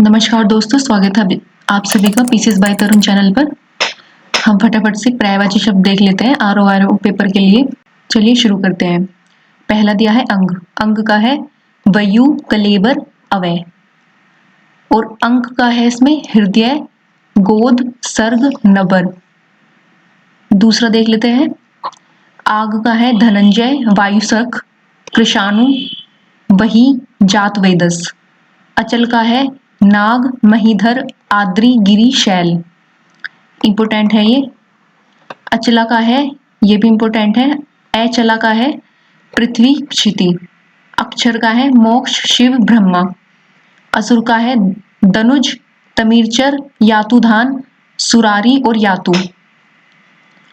नमस्कार दोस्तों, स्वागत है आप सभी का पीसीएस बाय तरुण चैनल पर। हम फटाफट से पर्यायवाची शब्द देख लेते हैं आरओ पेपर के लिए। चलिए शुरू करते हैं। पहला दिया है अंग। अंग का है वयु, कलेबर, अवय। और अंक का है इसमें हृदय, गोद, सर्ग, नबर। दूसरा देख लेते हैं। आग का है धनंजय, वायुसख, कृषाणु, वही, जात, वेदस। अचल का है नाग, महीधर, आद्री, गिरी, शैल। इंपोर्टेंट है ये। अचला का है, ये भी इंपोर्टेंट है। अचला का है पृथ्वी, क्षिति। अक्षर का है मोक्ष, शिव, ब्रह्मा। असुर का है दनुज, तमीरचर, यातुधान, सुरारी और यातु।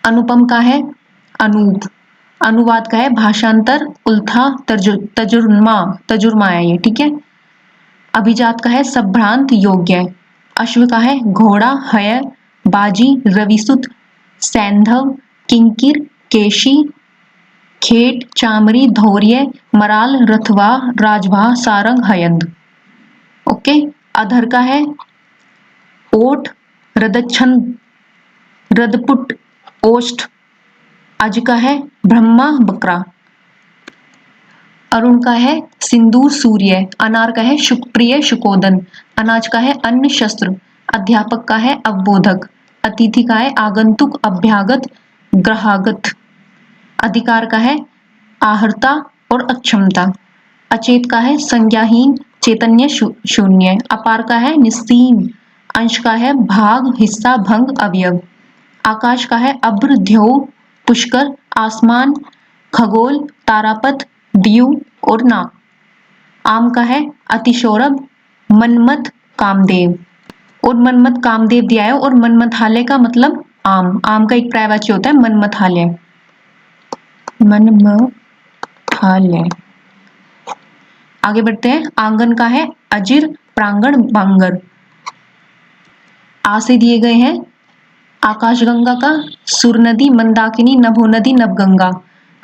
अनुपम का है अनूप। अनुवाद का है भाषांतर, उल्था, तजुर्मा है ये, ठीक है। अभिजात का है संभ्रांत, योग्य। अश्व का है घोड़ा, हय, बाजी, रविसुत, सैंधव, किंकिर, केशी, खेट, चामरी, धौर्य, मराल, रथवा, राजभा, सारंग, हयंद। ओके। अधर का है ओठ, रदच्छंद, रदपुट, ओष्ठ। अज का है ब्रह्मा, बकरा। अरुण का है सिंदूर, सूर्य। अनार का है शुकप्रिय, शुकोदन। अनाज का है अन्न, शस्त्र। अध्यापक का है अवबोधक। अतिथि का है आगंतुक, अभ्यागत, ग्रहागत। अधिकार का है आहर्ता और अक्षमता। अचेत का है संज्ञाहीन, चैतन्य, शून्य। अपार का है निस्सीम। अंश का है भाग, हिस्सा, भंग, अवयव। आकाश का है अभ्र, ध्यो, पुष्कर, आसमान, खगोल, तारापथ, दीव और नाग। आम का है अतिशोरभ, मनमथ, कामदेव। और मनमथ कामदेव दिया है। और मनमथालय का मतलब आम। आम का एक पर्यायवाची होता है मनमथालय। मनमथालय। आगे बढ़ते हैं। आंगन का है अजिर, प्रांगण, बांगर। आ से दिए गए हैं आकाशगंगा का सुर नदी, मंदाकिनी, नभो नदी, नवगंगा।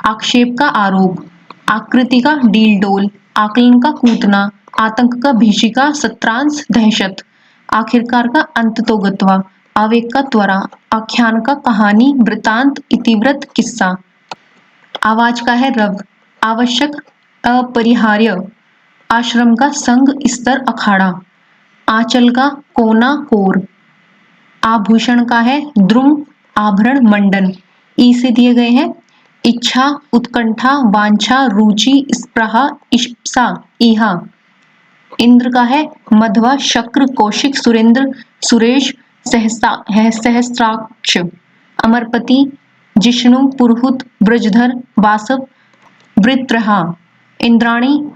आक्षेप का आरोप। आकृति का डील डोल। आकलन का कूटना। आतंक का भीषिका, सत्रांश, दहशत। आखिरकार का अंततोगत्वा। आवेग का त्वरा। आख्यान का कहानी, वृतांत, इतिवृत्त, किस्सा। आवाज का है रव। आवश्यक, अपरिहार्य। आश्रम का संघ, स्तर, अखाड़ा। आंचल का कोना, कोर। आभूषण का है द्रुम, आभरण, मंडन। ई से दिए गए हैं इच्छा, उत्कंठा, वांछा, रुचि, स्पृहा, इप्सा, ईहा। इंद्र का है मध्वा, शक्र, कौशिक, सुरेंद्र, सुरेश, सहस्त्राक्ष। अमरपति, जिष्णु, पुरुहुत, ब्रजधर, वासव, वृत्रहा। इंद्राणी,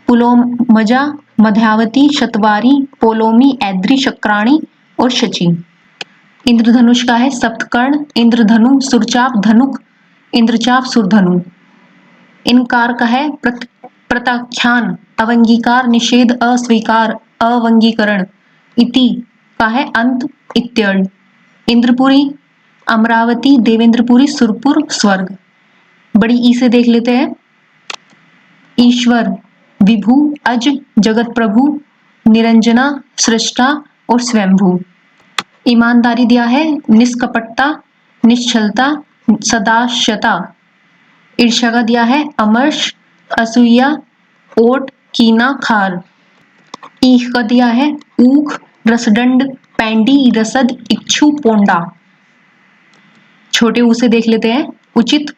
पुलोमजा, मध्यावती, शतवारी, पोलोमी, ऐद्री, शक्राणी और शची। इंद्रधनुष का है सप्तकर्ण, इंद्रधनु, सुरचाप, धनुक, इंद्रचाप, सुरधनु। इनकार का है प्रत्याख्यान, अवंगीकार, निषेध, अस्वीकार, अवंगीकरण। इति का है अंत, इत्यर्थ। इंद्रपुरी, अमरावती, देवेंद्रपुरी, सुरपुर, स्वर्ग। बड़ी ई से देख लेते हैं। ईश्वर, विभु, अज, जगत प्रभु, निरंजना, सृष्टा और स्वयंभू। ईमानदारी दिया है निष्कपटता, निश्चलता, सदाशता। ईर्ष्या का दिया है अमर्ष, असूया, ओट, कीना, खार। ईख का दिया है ऊख, रसदंड, पैंडी, रसद, इच्छु, पोंडा। छोटे ऊ से देख लेते हैं। उचित,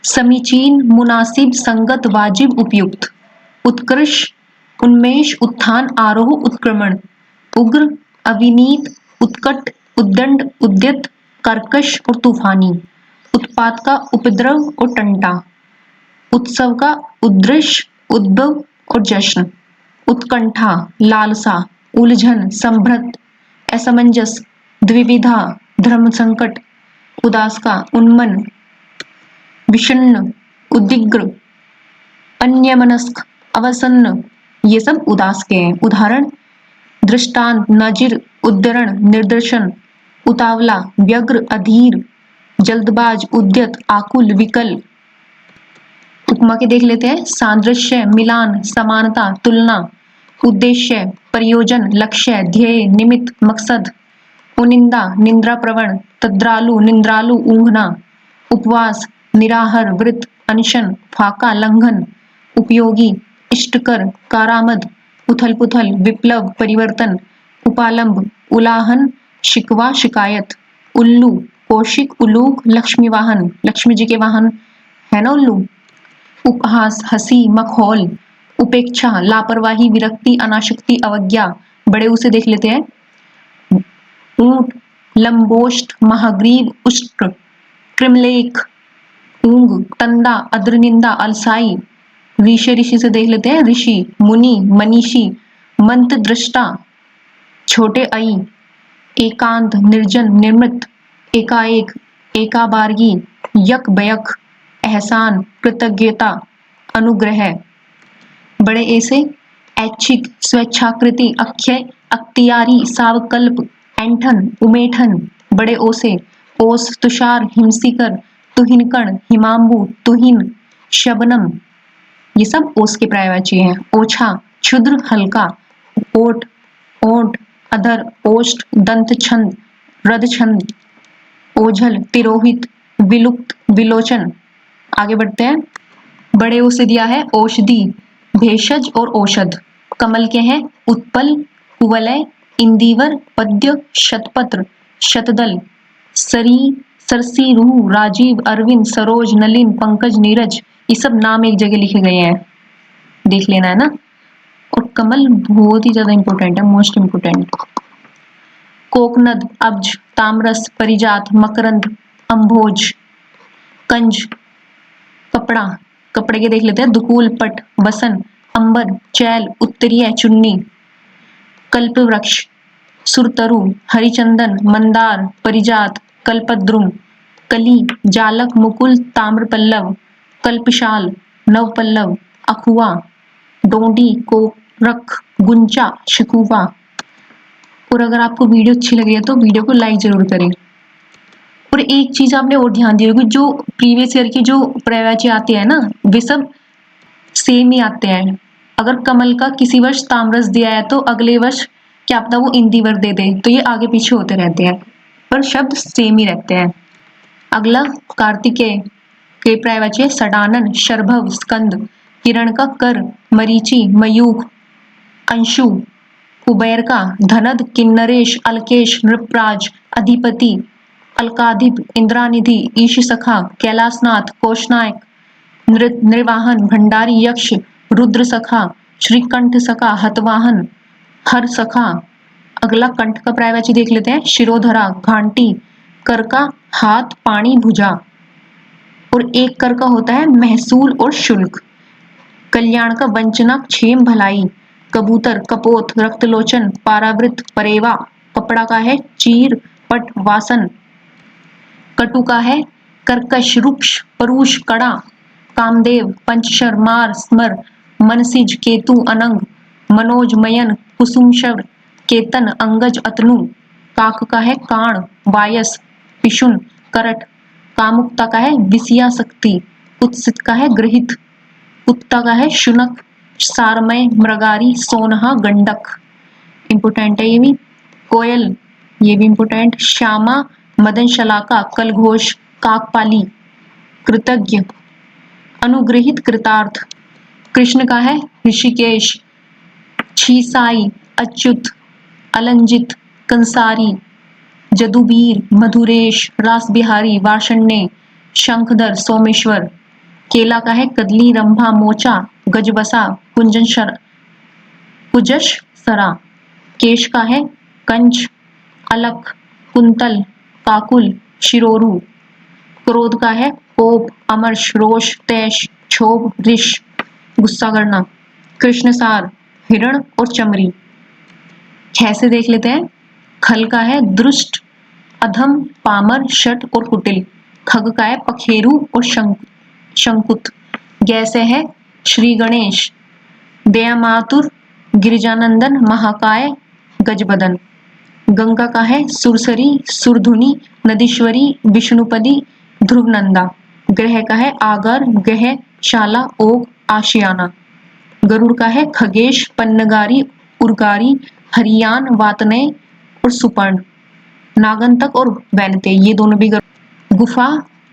समीचीन, मुनासिब, संगत, वाजिब, उपयुक्त। उत्कृष्ट, उन्मेष, उत्थान, आरोह, उत्क्रमण। उग्र, अविनीत, उत्कट, उद्दंड, उद्यत, कर्कश और तूफानी। उत्पात का उपद्रव और टंटा। उत्सव का उद्दृश्य, उद्भव और जश्न। उत्कंठा, लालसा, उलझन, संभ्रत, असमंजस, द्विविधा, धर्म संकट। उदास का उन्मन, विषण्ण, उद्विग्न, अन्यमनस्क, अवसन्न। ये सब उदास के हैं। उदाहरण दृष्टांत, नजीर, उद्धरण, निदर्शन। उतावला, व्यग्र, अधीर, जल्दबाज, उद्यत, आकुल, विकल। उपमा के देख लेते हैं। सादृश्य, मिलान, समानता, तुलना। उद्देश्य, प्रयोजन, लक्ष्य, ध्येय, निमित्त, मकसद। उनिंदा, निंद्रा प्रवण, तद्रालु, निंद्रालु, ऊंघना। उपवास, निराहार, व्रत, अनशन, फाका, लंघन। उपयोगी, इष्टकर, कारामद, उथल पुथल, विप्लव, परिवर्तन। उपालंब, उलाहन, शिकवा, शिकायत। उल्लू, कौशिक, उलूक, लक्ष्मी वाहन, लक्ष्मी जी के वाहन है ना उल्लू। उपहास, हंसी, मखौल। उपेक्षा, लापरवाही, विरक्ति, अनासक्ति, अवज्ञा। बड़े उसे देख लेते हैं। ऊंट, लंबोष्ट, महाग्रीव, उष्ट्र। कृमलेख, ऊंग, तंदा, अद्रनिंदा, अलसाई। ऋषि, ऋषि से देख लेते हैं। ऋषि, मुनि, मनीषी, मंत्र दृष्टा। छोटे आई, एकांत, निर्जन, निर्मित। एकाएक, एकाबारगी, यक बयक, एहसान, कृतज्ञता, अनुग्रह। बड़े ए से ऐच्छिक, स्वेच्छाकृति, अक्षय, अख्तियारी, सावकल्प, ऐंठन, उमेठन। बड़े ओ से ओस, तुषार, हिमसीकर, तुहिनकण, हिमांबु, तुहिन, शबनम। ये सब ओस के पर्यायवाची हैं। ओछा, क्षुद्र, हल्का। ओट, ओंठ, अधर, ओष्ठ, दंत छंद, रद छंद। ओझल, तिरोहित, विलुप्त, विलोचन। आगे बढ़ते हैं। बड़े ओ से दिया है औषधि, भेषज और औषध। कमल के हैं उत्पल, कुवलय, इंदिवर, पद्य, शतपत्र, शतदल। सरी, सरसी, रूह, राजीव, अरविंद, सरोज, नलिन, पंकज, नीरज। ये सब नाम एक जगह लिखे गए हैं, देख लेना है ना। और कमल बहुत ही ज्यादा इंपॉर्टेंट है, मोस्ट इंपॉर्टेंट। कोकनद, अब्ज, तामरस, परिजात, मकरंद, अंभोज। कंज, कपड़ा। कपड़े के देख लेते हैं। दुकूल, पट, बसन, अंबर, चैल, उत्तरीय, चुन्नी। कल्प वृक्ष, सुरतरु, हरिचंदन, मंदार, परिजात, कल्पद्रुम। कली, जालक, मुकुल, ताम्रपल्लव। कल्पशाल, नवपल्लव, अखुआ। डोंडी, कोरक, गुंचा, शकुवा। और अगर आपको वीडियो अच्छी लगी है तो वीडियो को लाइक जरूर करें। और एक चीज आपने और ध्यान दी होगी, जो प्रीवियस ईयर के जो पर्यायवाची आते हैं ना, वे सब सेम ही आते हैं। अगर कमल का किसी वर्ष ताम्रस दिया है तो अगले वर्ष क्या पता वो इंदिवर दे दे, तो ये आगे पीछे होते रहते हैं, पर शब्द सेम ही रहते हैं। अगला कार्तिकेय के पर्यायवाची है सडानन, शर्भव, स्कंद। किरण का कर, मरीचि, मयूख, अंशु। कुबेर का धनद, किन्नरेश, अलकेश, नृपराज, अधिपति। अलकाधिप, इंद्रानिधि, ईश सखा, कैलाशनाथ, कोशनायक। निर्वाहन, भंडारी, यक्ष, रुद्र सखा, श्रीकंठ सखा, हतवाहन, हर सखा। अगला कंठ का पर्यायवाची देख लेते हैं। शिरोधरा, घांटी। कर का हाथ, पानी, भुजा। और एक कर का होता है महसूल और शुल्क। कल्याण का वंचना, क्षेम, भलाई। कबूतर, कपोत, रक्तलोचन, पारावृत, परेवा। कपड़ा का है चीर, पट, वासन। कटु का है कर्कश, रुक्ष, परुष, कड़ा। कामदेव, पंचशर, मार, स्मर, मनसिज, केतु, अनंग। मनोज, मयन, कुसुमशर, केतन, अंगज, अतनु। काक का है काण, वायस, पिशुन, करट। कामुकता का है विषया शक्ति। उत्सित का है गृहित। उत्ता का है शुनक, सारमय, मृगारी, सोनहा, गंडक। इंपोर्टेंट है ये भी। कोयल, ये भी इंपोर्टेंट। श्यामा, मदन शलाका, कलघोष, काकपाली। कृतज्ञ, अनुग्रहित, कृतार्थ। कृष्ण का है ऋषिकेश, छीसाई, अच्युत, अलंजित, कंसारी। जदुबीर, मधुरेश, रास बिहारी, वार्षण्य, शंखधर, सोमेश्वर। केला का है कदली, रंभा, मोचा, गजबसा, कुजश, सरा। केश का है कंच, अलक, कुंतल, काकुल, शिरोरु। क्रोध का है कोप, अमर्ष, रोष, तैश, क्षोभ, ऋष, गुस्सा करना। कृष्णसार, हिरण और चमरी। कैसे देख लेते हैं। खल का है दुष्ट, अधम, पामर, शठ और कुटिल। खग का है पखेरु और शंकुत। गैसे है श्री गणेश, दयामातुर, गिरिजानंदन, महाकाय, गजबदन। गंगा का है सुरसरी, सुरधुनी, नदीश्वरी, विष्णुपदी, ध्रुवनंदा। ग्रह का है आगर, गह, शाला, ओग, आशियाना। गरुड़ का है खगेश, पन्नगारी, उर्गारी, हरियान, वातनय और सुपर्ण। नागंतक और वैनते ये दोनों भी गुफा,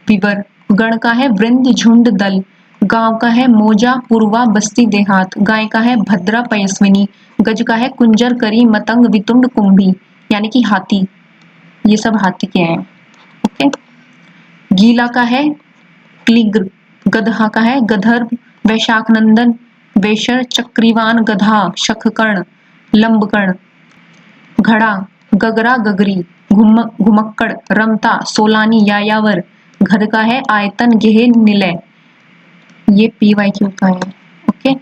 विवर। गण का है वृंद, झुंड, दल। गांव का है मौजा, पूर्वा, बस्ती, देहात। गाय का है भद्रा, पयस्विनी। गज का है कुंजर, करी, मतंग, वितुंड, कुंभी यानी कि हाथी। ये सब हाथी के हैं। ओके। गीला का है क्लिग्र। गधा का है गधर्व, वैशाख नंदन, वेशर, चक्रीवान, गधा, शखकर्ण, लंबकर्ण। घड़ा, गगरा, गगरी, घुमक्कड़, रमता, सोलानी, यायावर। घर का है आयतन, गेह, निलय। ये PYQ का है। ओके।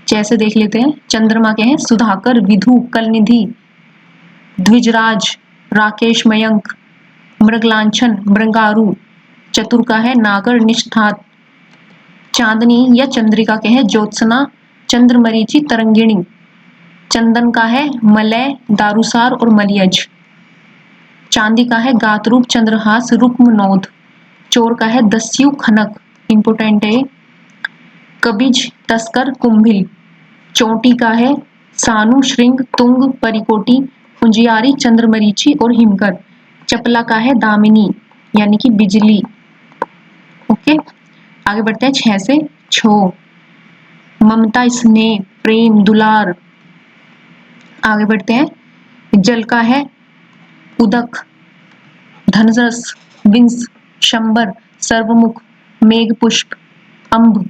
जैसे देख लेते हैं। चंद्रमा के हैं सुधाकर, विधु, कलनिधि, द्विजराज, राकेश, मयंक, मृगलांछन, मृंगारू। चतुर का है नागर, निष्ठात। चांदनी या चंद्रिका के है ज्योत्सना, चंद्रमरीचि, तरंगिणी। चंदन का है मलय, दारूसार और मलयज। चांदी का है गातरूप, चंद्रहास, रुक्म, नौध। चोर का है दस्यु, खनक, इंपोर्टेंट है। कबिज, तस्कर, कुंभिल। चोटी का है सानु, श्रृंग, तुंग, परिकोटि, पुंजियारी, चंद्रमरीचि और हिमकर। चपला का है दामिनी यानी कि बिजली। ओके। आगे बढ़ते हैं 6 से। छो, ममता, स्नेह, प्रेम, दुलार। आगे बढ़ते हैं। जल का है उदक, धनरस, विंस, शंबर, सर्वमुख, मेघ पुष्प, अंब।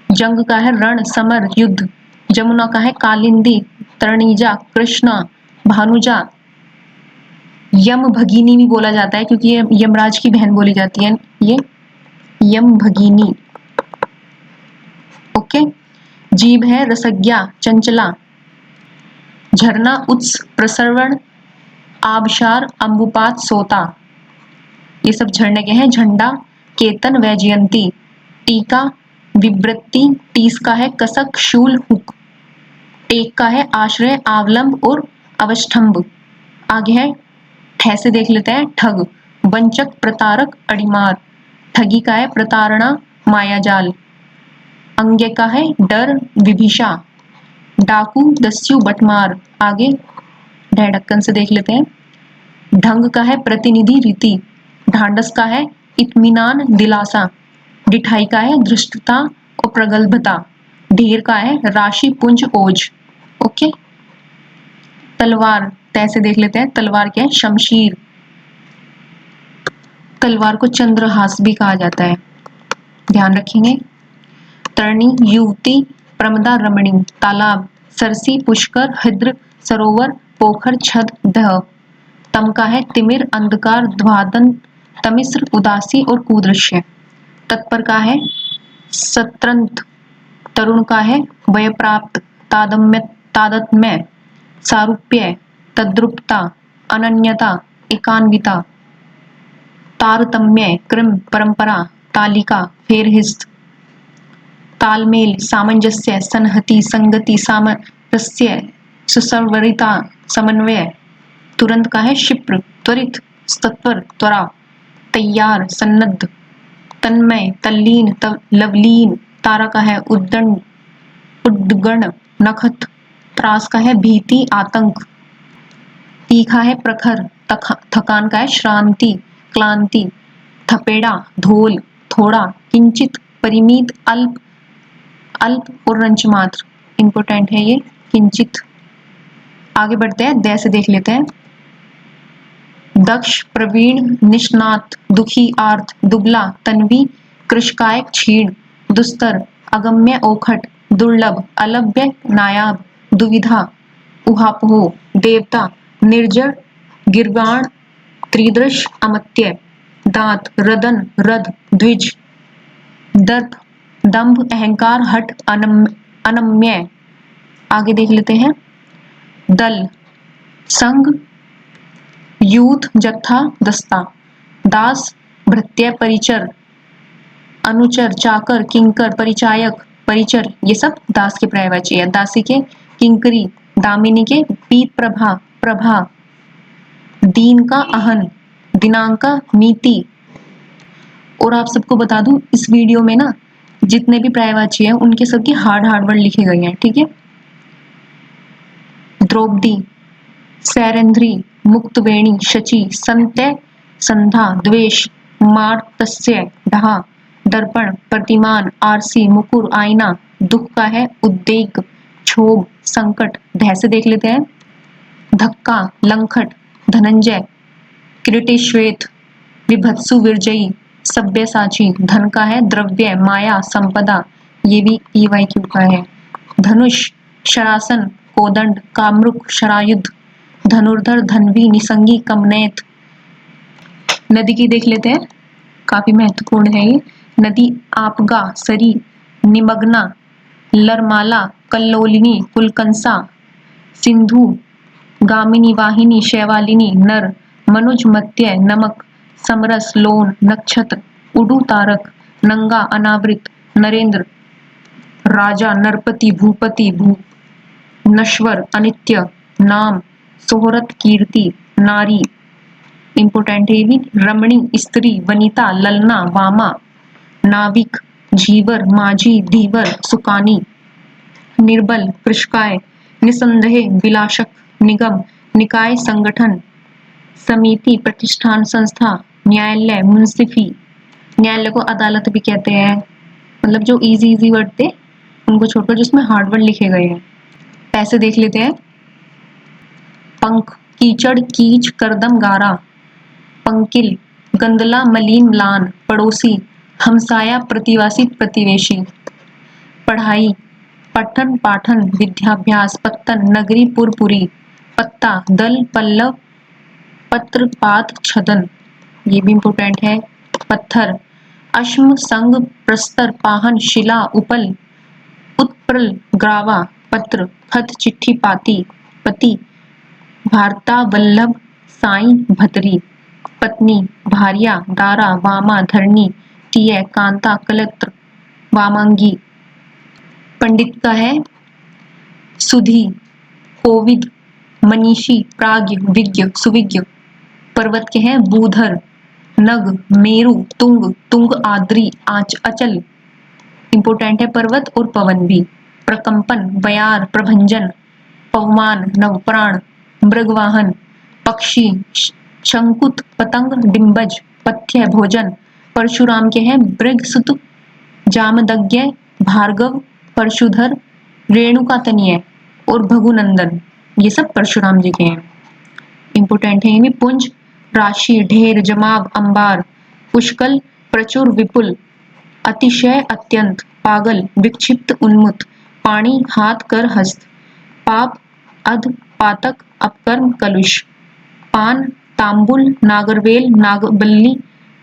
जंग का है रण, समर, युद्ध। जमुना का है कालिंदी, तरणीजा, कृष्णा, भानुजा। यम भगिनी भी बोला जाता है क्योंकि ये यमराज की बहन बोली जाती है। ये यम भगिनी। ओके। जीभ है रसज्ञा, चंचला। झरना, उत्स, प्रसरवण, आबशार, अंबुपात, सोता। ये सब झरने के हैं। झंडा, केतन, वैजयंती। टीका, विवृत्ति। टीस का है कसक, शूल, हुक। टेक का है आश्रय, आवलंब और अवष्ठम्भ। आगे है ठैसे देख लेते हैं। ठग, वंचक, प्रतारक, अड़िमार। ठगी का है प्रतारणा, मायाजाल। अंग्य का है डर, विभिषा। डाकू, दस्यु, बटमार। आगे ढैढक्कन से देख लेते हैं। ढंग का है प्रतिनिधि, रीति। ढांढस का है इत्मीनान, दिलासा। डिठाई का है धृष्टता और प्रगल्भता। ढेर का है राशि, पुंज, ओज। ओके। तलवार, तैसे देख लेते हैं। तलवार क्या है? शमशीर। तलवार को चंद्रहास भी कहा जाता है, ध्यान रखेंगे। तरणी, युवती, प्रमदा, रमणी। तालाब, सरसी, पुष्कर, हृद्र, सरोवर, पोखर, छद, दह। तम का है तिमिर, अंधकार, द्वादन, तमिस्र, उदासी और कुदृश्य। तत्पर का है सत्रंत। तरुण का है वयप्राप्त, तादत्म्य, सारूप्य, तद्रुपता, अनन्यता, एकान्विता। तारतम्य, क्रम, परंपरा, तालिका, फेरहिस्त। तालमेल, सामंजस्य, संहति, संगति, सामरस्य, सुसंवरिता, समन्वय। तुरंत का है क्षिप्र, त्वरित, सत्वर, त्वरा। तैयार, सन्नद्ध। तन्मय, तल्लीन, लवलीन। तारा का है उद्दंड, उद्गण, नखत। त्रास का है भीति, आतंक। तीखा है प्रखर, थकान का है श्रांति, क्लांति। थपेड़ा, ढोल, थोड़ा, किंचित, परिमित, अल्प, अल्प और रंच मात्र। इंपोर्टेंट है ये किंचित। आगे बढ़ते हैं। दै से देख लेते हैं। दक्ष, प्रवीण, निष्णात, दुखी, आर्त, दुबला, तन्वी, कृशकायक, क्षीण, दुस्तर, अगम्य, ओखट, दुर्लभ, अलभ्य, नायाब, दुविधा, उहापोह, देवता, निर्जर, गिरवाण, त्रिदृश, अमत्य। दांत, रदन, रद, द्विज। दर्प, दंभ, अहंकार, हट, अनम्य। आगे देख लेते हैं। दल, संघ, यूथ, जत्था, दस्ता। दास, भृत्य, परिचर, अनुचर, चाकर, किंकर, परिचायक, परिचर। ये सब दास के पर्यायवाची है। दासी के किंकरी, दामिनी के पीत प्रभा, प्रभा। दीन का अहन, दिनांक का मीति। और आप सबको बता दूं इस वीडियो में ना जितने भी पर्यायवाची हैं उनके सबके हार्ड हार्ड वर्ड लिखे गए हैं, ठीक है। द्रौपदी, सैरंध्री, मुक्तवेणी, शची, संत्य, संधा, द्वेष, मार्तस्य, ढहा, दर्पण, प्रतिमान, आरसी, मुकुर, आईना। दुख का है उद्वेग, क्षोभ, संकट। ध से देख लेते हैं। धक्का, लंखट, धनंजय, किरीटेश्वेत, विभत्सु, विरजयी, सब्यसाची। धन का है द्रव्य, माया, संपदा। ये भी EYQ का है। धनुष, शरासन, कोदंड, कामरूप, शरायुध। धनुर्धर, धनवी, निसंगी, कमनेत। नदी की देख लेते हैं, काफी महत्वपूर्ण है ये। नदी आपगा, सरी, निमग्ना, लरमाला, कल्लोलिनी, कुलकंसा, सिंधु, गामिनी, वाहिनी, शैवालिनी, नर, मनुज, मत्य, नमक, समरस, लोन, नक्षत्र, उडु, तारक, नंगा, अनावृत, नरेंद्र, राजा, नरपति, भूपति, नश्वर, अनित्य, नाम, सोहरत, कीर्ति, नारी। इंपोर्टेंट है ये भी। रमणी, स्त्री, वनिता, ललना, वामा, नाविक, जीवर, माझी, धीवर, सुकानी। निर्बल, कृषकाय, निसंदेह, विलासक, निगम, निकाय, संगठन, समिति, प्रतिष्ठान, संस्था, न्यायालय, मुंसिफी। न्यायालय को अदालत भी कहते हैं। मतलब जो इजी वर्ड थे उनको छोड़कर जिसमें हार्ड वर्ड लिखे गए हैं। पैसे देख लेते हैं। पंख, कीचड़, कीच, करदम, गारा, पंकिल, गंदला, मलिन, म्लान, पड़ोसी, हमसाया, प्रतिवासी, प्रतिवेशी। पढ़ाई, पठन, पाठन, विद्याभ्यास, पत्तन, नगरी, पुरपुरी। पत्ता, दल, पल्लव, पत्र, पात, छदन। ये भी इंपोर्टेंट है। पत्थर, अश्म, संग, प्रस्तर, पाहन, शिला, उपल, उत्प्रल, ग्रावा। पत्र, खत, चिट्ठी, पाती, पति, भारता, वल्लभ, साई, भतरी। पत्नी, भार्या, दारा, वामा, धरणी, टीय, कांता, कलत्र, वामांगी। पंडित का है सुधी, कोविद, मनीषी, प्राज्ञ, विज्ञ, सुविज्ञ। पर्वत के हैं बूधर, नग, मेरु, तुंग, तुंग, आद्री, अचल। इंपोर्टेंट है पर्वत और पवन भी। प्रकंपन, बयार, प्रभंजन, पवमान, नवप्राण, मृगवाहन, पक्षी, शंकुत, पतंग, डिंबज, पथ्य, भोजन। परशुराम के हैं बृहस्पति, जामदग्नि, भार्गव, परशुधर, रेणुका तनय और भगुनंदन। ये सब परशुराम जी के हैं। इंपोर्टेंट है इनमें पुंज, राशि, ढेर, जमाव, अंबार, पुष्कल, प्रचुर, विपुल, अतिशय, अत्यंत, पागल, विक्षिप्त, उन्मुत, पाणी, हाथ, कर, हस्त, पाप, अध, पातक, अपकर्म, कलुष, पान, तांबुल, नागरवेल, नागबल्ली,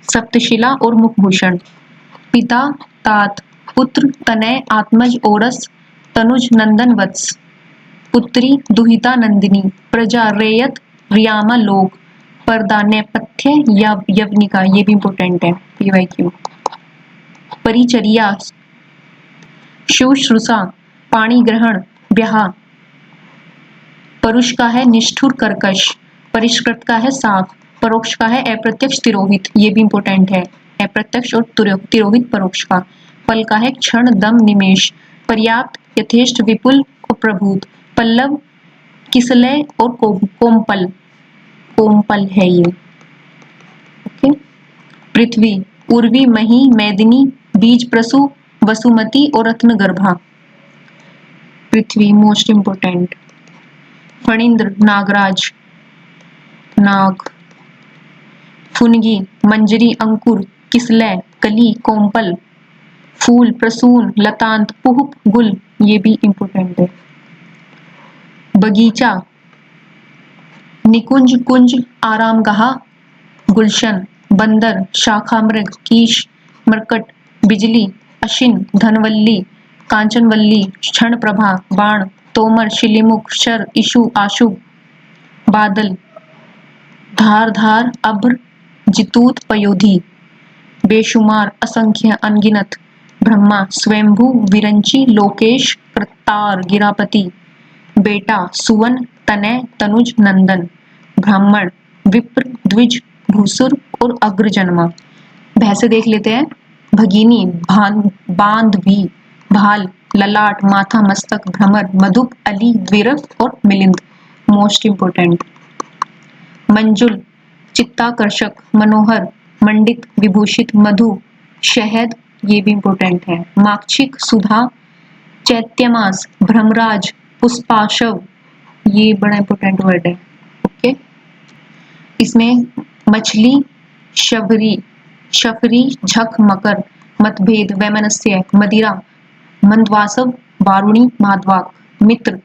सप्तशिला और मुखभूषण। पिता, तात, पुत्र, तनय, आत्मज, ओरस, तनुज, नंदन, वत्स। पुत्री, दुहिता, नंदिनी, प्रजा, रेयत, रियामा, लोक, पर्दा, नेपथ्य, यवनिका। ये भी इंपोर्टेंट है। PYQ। परिचर्या, शुश्रूषा, पाणी ग्रहण, ब्याह। परुष का है निष्ठुर, कर्कश। परिष्कृत का है साफ। परोक्ष का है अप्रत्यक्ष, तिरोहित। ये भी इंपोर्टेंट है। अप्रत्यक्ष और तिरोहित परोक्ष का। फल का है क्षण, दम, निमेष। पर्याप्त, यथेष्ट, विपुल और प्रभूत। पल्लव, किसलय और कोमपल। कोमपल है ये। ओके। पृथ्वी, उर्वी, मही, मैदिनी, बीज प्रसु, वसुमती और रत्नगर्भा। पृथ्वी मोस्ट इंपोर्टेंट। फणींद्र, नागराज, नाग। फुनगी, मंजरी, अंकुर, किसलय, कली, कोमपल। फूल, प्रसून, लतांत, पुष्प, गुल। ये भी इंपोर्टेंट है। बगीचा, निकुंज, कुंज, आरामगाह, गुलशन। बंदर, शाखा, मृग, कीश, मरकट, बिजली, अशिन, धनवल्ली, कांचनवल्ली, क्षण प्रभा, बाण, तोमर, शिलीमुख, शर, इशु, आशुभ। बादल, धार, धार, अभ्र, जितूत, पयोधी। बेशुमार, असंख्य, अनगिनत। ब्रह्मा, स्वयंभू, विरंची, लोकेश, कृत्तार, गिरापति। बेटा, सुवन, तनय, तनुज, नंदन। ब्राह्मण, विप्र, द्विज, भूसुर और अग्रजन्मा। भैंसे देख लेते हैं। भगिनी, बांधवी, भाल, ललाट, माथा, मस्तक, भ्रमर, मधुप, अली, द्विरथ और मिलिंद। Most important. मंजुल, चित्ताकर्षक, मनोहर, मंडित, विभूषित, मधु, शहद, ये भी इंपॉर्टेंट है। माक्षिक, सुधा, चैत्यमास, भ्रमराज, पुष्पाशव, ये बड़ा इंपॉर्टेंट वर्ड है। ओके, इसमें मछली, शबरी, शफरी, झक, मकर, मतभेद, वैमनस्य, मदिरा, मंदवासव, वारुणी, माधवाक, मित्र,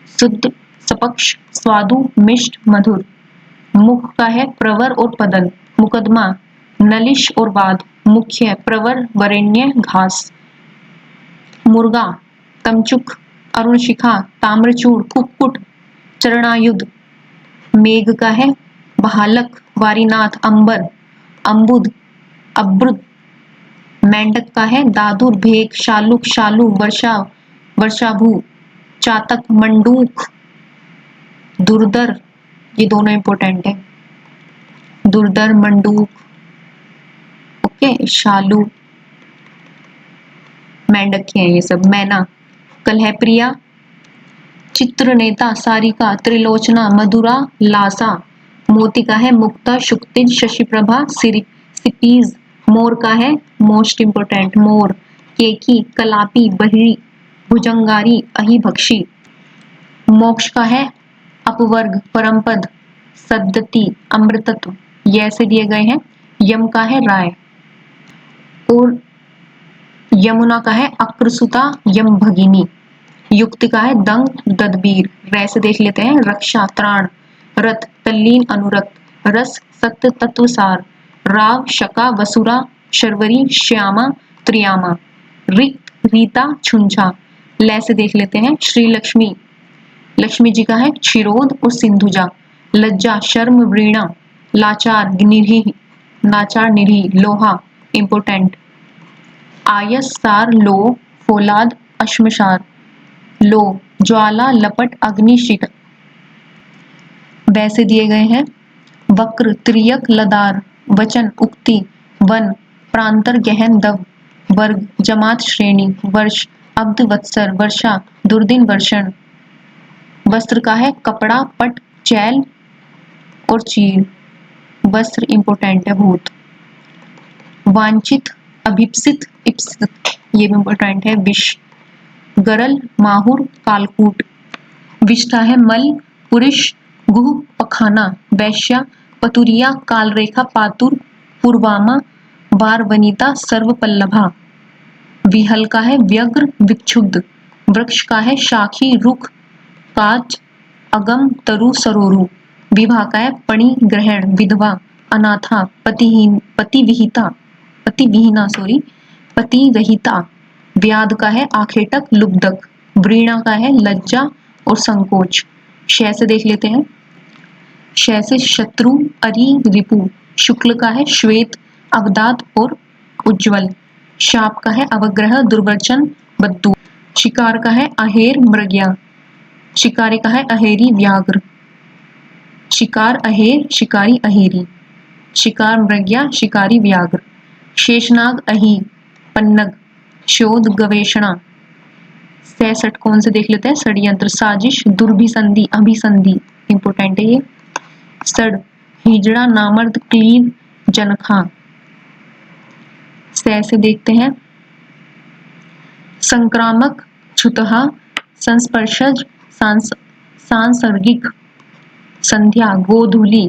शुद्ध, सपक्ष, स्वादु, मिष्ट, मधुर। मुख का है प्रवर और पदन। मुकदमा, नलिश और वाद। मुख्य, प्रवर, वरेण्य, घास। मुर्गा, तमचुक, अरुणशिखा, ताम्रचूड़, कुक्कुट, चरणायुध। मेघ का है बहालक, वारीनाथ, अंबर, अम्बुद, अब्रुद। मेंढक का है दादुर, भेक, शालुक, शालू, वर्षा, वर्षाभू, चातक, मंडूक, दुर्धर, ये दोनों इंपॉर्टेंट है। दुर्धर, मंडूक, ओके, शालू, मेंढक के हैं ये सब। मैना, कलहप्रिया, चित्रनेता, सारिका, त्रिलोचना, मधुरा, लासा। मोती का है मुक्ता, शुक्तिज, शशिप्रभा, सिपीज। मोर का है मोस्ट इंपोर्टेंट, मोर, केकी, कलापी, बहिरी, भुजंगारी, अहिभक्षी। मोक्ष का है अपवर्ग, परमपद, सद्गति, अमृतत्व, ये ऐसे दिए गए हैं। यम का है राय और यमुना का है अक्रसुता, यम भगिनी। युक्त का है दंग, ददबीर। वैसे देख लेते हैं। रक्षा, त्राण, रथ, तल्लीन, अनुरक्त, रस, सत्य, तत्वसार, राव, शका, वसुरा, शर्वरी, श्यामा, त्रियामा। रिक्त, रीता, छुंछा। लय से देख लेते हैं। श्री लक्ष्मी, लक्ष्मी जी का है क्षीरोद और सिंधुजा। लज्जा, शर्म, वृणा, लाचार, निरीह, नाचार, निरीह। लोहा, इंपोर्टेंट। आयस, सार, लो, फौलाद, अश्मशार। लो, ज्वाला, लपट, अग्निशिख। वैसे दिए गए हैं। वक्र, त्रियक, लदार, वचन, उक्ति, वन, प्रांतर, गहन, दव। वर्ग, जमात, श्रेणी। वर्ष, अब्द, वत्सर, वर्षा, दुर्दिन, वर्षण। वस्त्र का है कपड़ा, पट, चैल और चीर। वस्त्र इंपोर्टेंट है बहुत। वांछित, अभिप्सित, इप्सित, ये भी इंपोर्टेंट है। विष, गरल, माहुर, कालकूट। विष्ठा है मल, पुरुष, गुह, पखाना। वैश्या, पतुरिया, कालरेखा, पातुर, पूर्वामा, बार, वनिता, सर्वपल्लभा। विहल का है व्यग्र, विक्षुब्ध। वृक्ष का है शाखी, रुख, काच, अगम, तरु, सरोरु। विवाह का है पणि, ग्रहण, विधवा, अनाथा, पतिहीन, पतिविहिता, पतिविहीना, सॉरी, पतिवहिता। व्याध का है आखेटक, लुब्धक। व्रीणा का है लज्जा और संकोच। क्षय से देख लेते हैं। क्षय से शत्रु, अरि, रिपु। शुक्ल का है श्वेत, अवदात और उज्ज्वल। शाप का है अवग्रह, दुर्वचन, बद्दू। शिकार का है अहेर, मृग्या। शिकारी का है अहेरी, व्याघ्र। शिकार, अहेर, शिकारी, अहेरी। शिकार, मृग्या, शिकारी, व्याघ्र। शेषनाग, अही, पन्नग। शोध, गवेषणा। सह षटकोण से देख लेते हैं। षड्यंत्र, साजिश, दुर्भिसंधि, अभिसंधि, इंपोर्टेंट है ये। सड़, हिजड़ा, नामर्द, क्लीव, जनखा। सह से देखते हैं। संक्रामक, छुतहा, संस्पर्शज, सांसर्गिक। संध्या, गोधूली,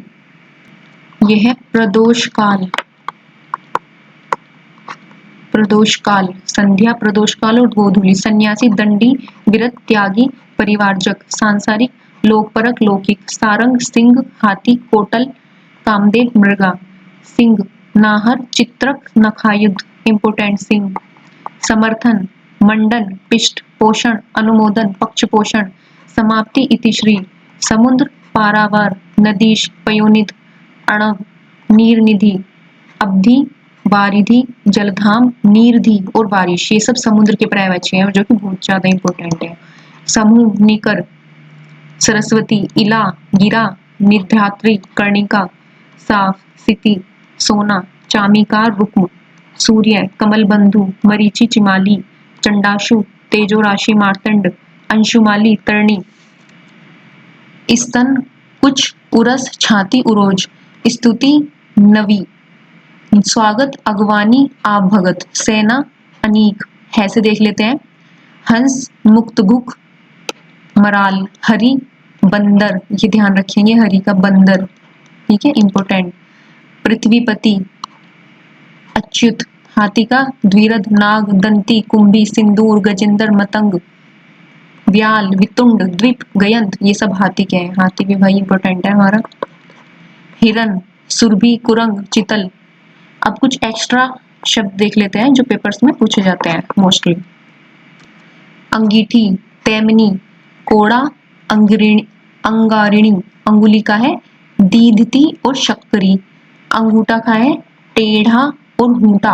यह है प्रदोष काल। प्रदोष काल, संध्या, प्रदोष काल और गोधूली। सन्यासी, दंडी, विरत, त्यागी, परिवारजक। सांसारिक, लोकपरक, लौकिक। सारंग, सिंह, हाथी, कोटल, कामदेव, मृगा। सिंह, नाहर, चित्रक, नखायुध, इंपोर्टेंट, सिंह। समर्थन, मंडन, पिष्ट, पोषण, अनुमोदन, पक्षपोषण। समाप्ति, इतिश्री। समुद्र, पारावार, नदीश, पयोनिध, अणव, नीरनिधि, अवधि, वारिधि, जलधाम, नीरधि और बारिश। ये सब समुद्र के पर्यायवाची हैं जो कि बहुत ज्यादा इंपॉर्टेंट है। समूह, निकर, सरस्वती, इला, गिरा, निधात्री, कर्णिका, साफ, सिति, सोना, चामिकार, रुक्म। सूर्य, कमल बंधु, मरीचि चिमाली, चंडाशु, तेजो राशि मार्तंड, अंशुमाली तरणी, स्तन कुछ, उरस छाती उरोज, स्तुति नवी, स्वागत अगवानी आप भगत, सेना अनीक, है से देख लेते हैं। हंस मुक्तभुक, मराल, हरि बंदर, ये ध्यान रखेंगे हरि का बंदर, ठीक है, इंपोर्टेंट। पृथ्वीपति, अच्युत, हाथी का द्विरथ, नाग, दंती, कुंभी, सिंदूर, गजेंद्र, मतंग, व्याल, वितुंड, द्वीप, गयंत, ये सब हाथी के हैं। हाथी भी भाई इंपोर्टेंट है हमारा। हिरन, सुरभि, कुरंग, चितल। अब कुछ एक्स्ट्रा शब्द देख लेते हैं जो पेपर्स में पूछे जाते हैं मोस्टली। अंगीठी, तेमनी, कोड़ा, अंगरिणी, अंगारिणी, अंगुली का है दीधती और शक्करी, अंगूठा का है टेढ़ा और हूंटा,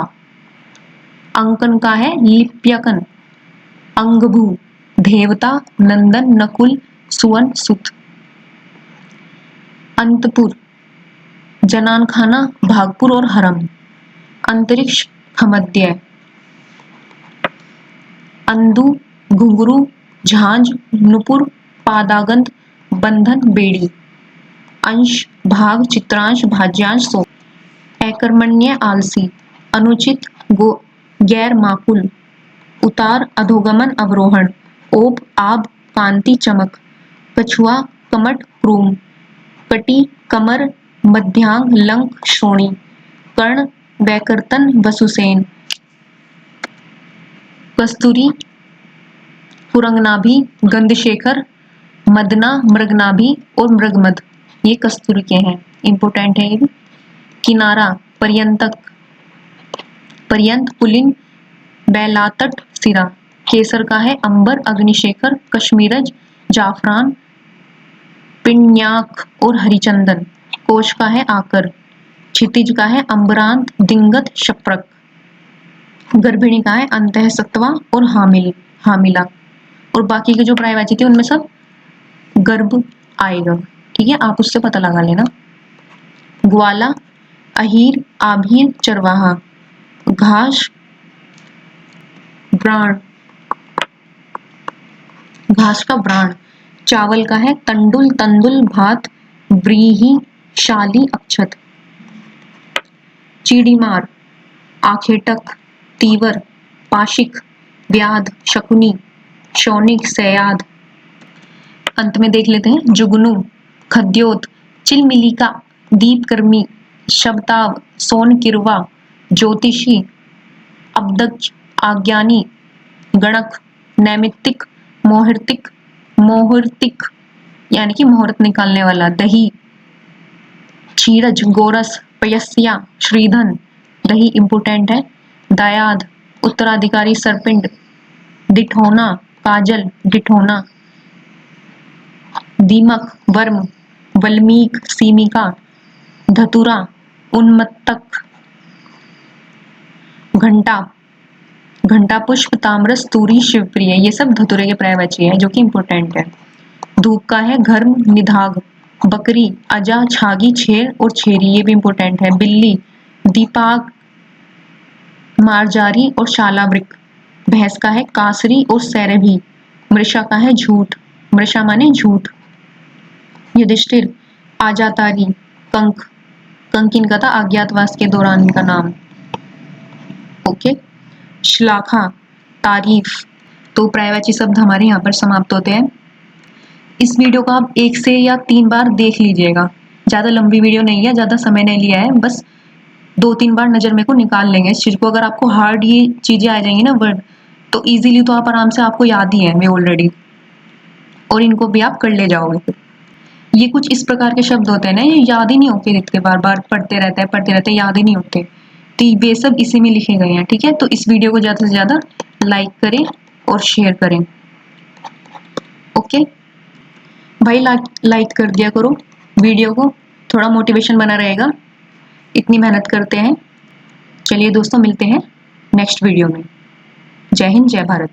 अंकन का है लिप्यकन, अंगभू, देवता, नंदन, नकुल, सुवन, सुत। अंतपुर, जनान खाना, भागपुर और हरम, अंतरिक्ष, खमद्य, अंदु, घुंघरू, झांझ, नुपुर, पादागंध, बंधन, बेड़ी, अंश, भाग, चित्रांश, भाज्यांश, सो। अकर्मण्य, आलसी, अनुचित, गैर माकूल, उतार, अधोगमन, अवरोहण, ओप, आब, कांति, चमक, कछुआ, कमट, क्रूम, कटी, कमर, मध्यांग, लंक, श्रोणी, कर्ण, वैकर्तन, वसुसेन, कस्तूरी, पुरंगनाभि, गंधशेखर, मदना, मृगनाभि और मृगमद, ये कस्तूरी के हैं, इंपोर्टेंट है ये भी। किनारा, पर्यंतक, पर्यंत पुलिंग, बैलातट, सिरा, केसर का है अंबर, अग्निशेखर, कश्मीरज, जाफरान, पिण्याक और हरिचंदन, कोश का है आकर, क्षितिज का है अंबरांत, दिंगत, शप्रक, गर्भिणी का है अंतःसत्त्वा और हामिल, हामिला, और बाकी के जो पर्यायवाची थे उनमें सब गर्भ आएगा, ठीक है, आप उससे पता लगा लेना। ग्वाला, अहीर, आभीर, चरवाहा, घास, ब्राण, घास का ब्राण, चावल का है तंडुल, तंदुल, भात, व्रीहि, शाली, अक्षत, चीड़ीमार, आखेटक, तीवर, पाशिक, व्याध, शकुनी, शौनिक, सयाद। अंत में देख लेते हैं जुगनू, खद्योत, चिलमिलिका, दीपकर्मी, शब्दाव, सोन किरवा, ज्योतिषी, अब्दज, आज्ञानी, गणक, नैमित्तिक, मोहर्तिक, मोहर्तिक यानी कि मुहूर्त निकालने वाला, दही, क्षीरज, गोरस, पयस्या, श्रीधन, दही इंपोर्टेंट है, दायाद, उत्तराधिकारी, सरपिंड, दिठौना, काजल, डिठौना, दीमक, वर्म, वल्मीक, सीमिका, धतुरा, उन्मत्तक, घंटा, घंटा पुष्प, ताम्रस, तूरी, शिवप्रिय, ये सब धतुरे के पर्यायवाची है जो कि इंपोर्टेंट है। धूप का है घर्म, निधाग, बकरी, अजा, छागी, छेर और छेरी, ये भी इंपोर्टेंट है। बिल्ली, दीपाक, मारजारी और शालावृक, भैंस का है कासरी और सैरभी, मृषा का है झूठ, मृषा माने झूठ। युधिष्ठिर, आजातारी, कंक, कंक इनका था अज्ञातवास के दौरान इनका नाम, ओके। श्लाघा, तारीफ। तो पर्यायवाची शब्द हमारे यहाँ पर समाप्त होते हैं। इस वीडियो को आप 1 से या 3 बार देख लीजिएगा, ज़्यादा लंबी वीडियो नहीं है, ज़्यादा समय नहीं लिया है, बस 2-3 बार नज़र में को निकाल लेंगे इस चीज़ को। अगर आपको हार्ड ये चीज़ें आ जाएंगी ना वर्ड, तो इजीली तो आप आराम से, आपको याद ही है वे ऑलरेडी, और इनको भी आप कर ले जाओगे। ये कुछ इस प्रकार के शब्द होते हैं ना, ये याद ही नहीं होते, लिखते बार बार पढ़ते रहते हैं, याद ही नहीं होते, तो ये सब इसी में लिखे गए हैं, ठीक है। तो इस वीडियो को ज़्यादा से ज़्यादा लाइक करें और शेयर करें, ओके भाई, लाइक कर दिया करो वीडियो को, थोड़ा मोटिवेशन बना रहेगा, इतनी मेहनत करते हैं। चलिए दोस्तों, मिलते हैं नेक्स्ट वीडियो में। जय हिंद, जय भारत।